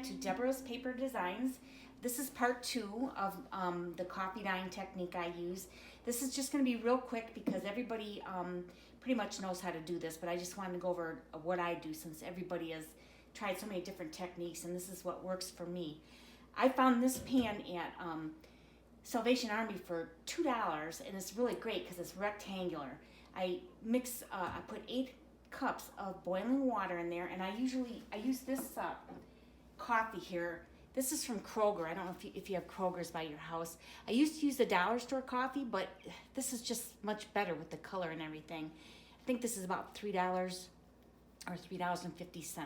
back to Deborah's Paper Designs. This is part 2 of the coffee dyeing technique I use. This is just going to be real quick because everybody pretty much knows how to do this, but I just wanted to go over what I do since everybody has tried so many different techniques, and this is what works for me. I found this pan at Salvation Army for $2, and it's really great because it's rectangular. I put 8 cups of boiling water in there, and I use this coffee here. This is from Kroger. I don't know if you have Kroger's by your house. I used to use the dollar store coffee, but this is just much better with the color and everything. I think this is about $3 or $3.50.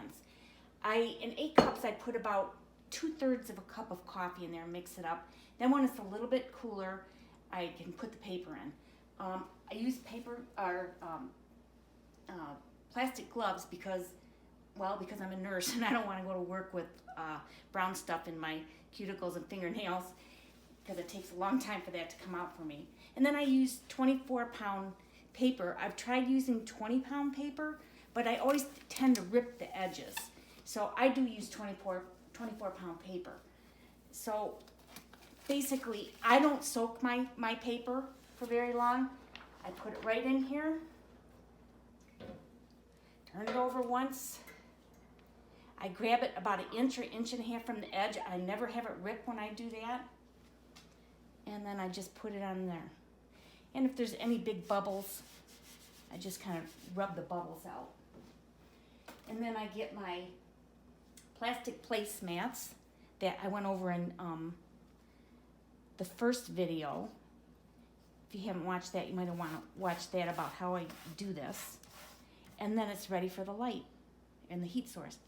In 8 cups, I put about 2/3 of a cup of coffee in there and mix it up. Then when it's a little bit cooler, I can put the paper in. I use paper or plastic gloves because I'm a nurse and I don't want to go to work with brown stuff in my cuticles and fingernails because it takes a long time for that to come out for me. And then I use 24-pound paper. I've tried using 20-pound paper, but I always tend to rip the edges. So I do use 24-pound paper. So basically, I don't soak my paper for very long. I put it right in here, turn it over once. I grab it about an inch or inch and a half from the edge. I never have it rip when I do that. And then I just put it on there. And if there's any big bubbles, I just kind of rub the bubbles out. And then I get my plastic placemats that I went over in the first video. If you haven't watched that, you might want to watch that about how I do this. And then it's ready for the light and the heat source.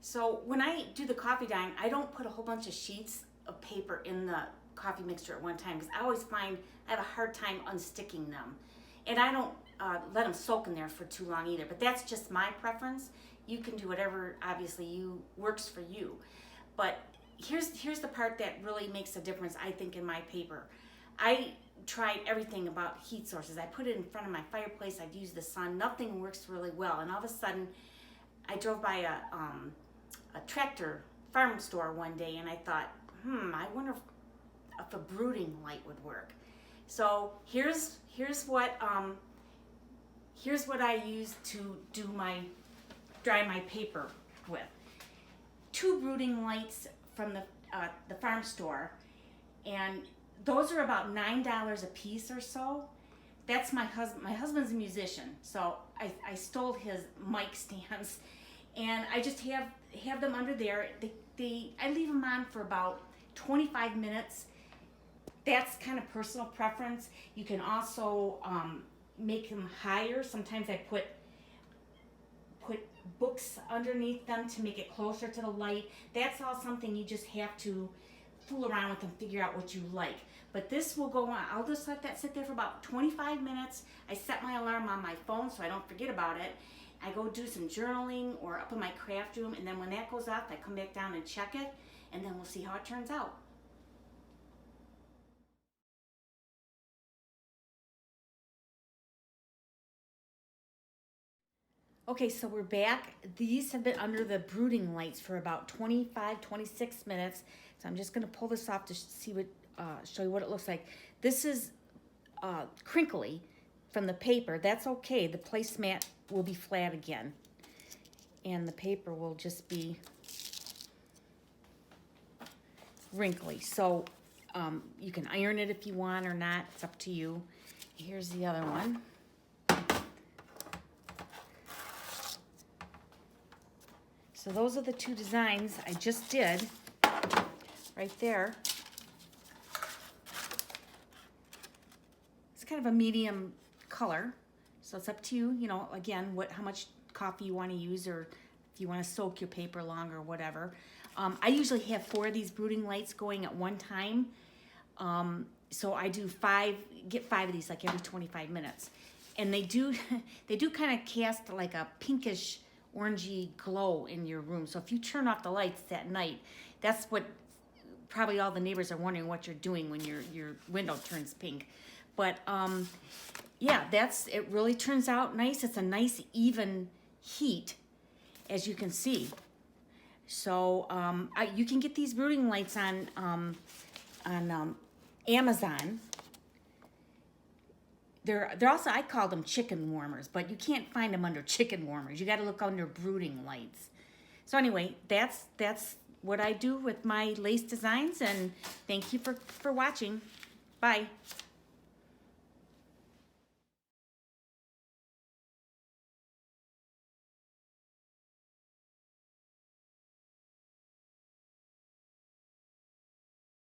So when I do the coffee dyeing, I don't put a whole bunch of sheets of paper in the coffee mixture at one time because I always find I have a hard time unsticking them. And I don't let them soak in there for too long either, but that's just my preference. You can do whatever obviously works for you. But here's the part that really makes a difference, I think, in my paper. I tried everything about heat sources. I put it in front of my fireplace. I'd use the sun. Nothing works really well. And all of a sudden, I drove by a tractor farm store one day, and I thought, I wonder if a brooding light would work. So here's what I use to dry my paper with. 2 brooding lights from the farm store, and those are about $9 a piece or so. That's my husband. My husband's a musician, so I stole his mic stands, and I just have them under there. I leave them on for about 25 minutes. That's kind of personal preference. You can also make them higher. Sometimes I put books underneath them to make it closer to the light. That's all something you just have to fool around with and figure out what you like. But this will go on. I'll just let that sit there for about 25 minutes. I set my alarm on my phone so I don't forget about it. I go do some journaling or up in my craft room, and then when that goes off, I come back down and check it, and then we'll see how it turns out. Okay, so we're back. These have been under the brooding lights for about 25, 26 minutes. So I'm just going to pull this off to show you what it looks like. This is crinkly from the paper. That's okay. The placemat will be flat again. And the paper will just be wrinkly. So you can iron it if you want or not. It's up to you. Here's the other one. So those are the 2 designs I just did right there. It's kind of a medium color, so it's up to you, again, how much coffee you want to use, or if you want to soak your paper longer or whatever. I usually have 4 of these brooding lights going at one time. So I do get 5 of these like every 25 minutes. And they do kind of cast like a pinkish orangey glow in your room. So if you turn off the lights at night, that's what probably all the neighbors are wondering what you're doing when your window turns pink. But yeah, it really turns out nice. It's a nice even heat, as you can see. So you can get these brooding lights on Amazon. They're also, I call them chicken warmers, but you can't find them under chicken warmers. You got to look under brooding lights. So anyway, that's what I do with my lace designs, and thank you for watching. Bye.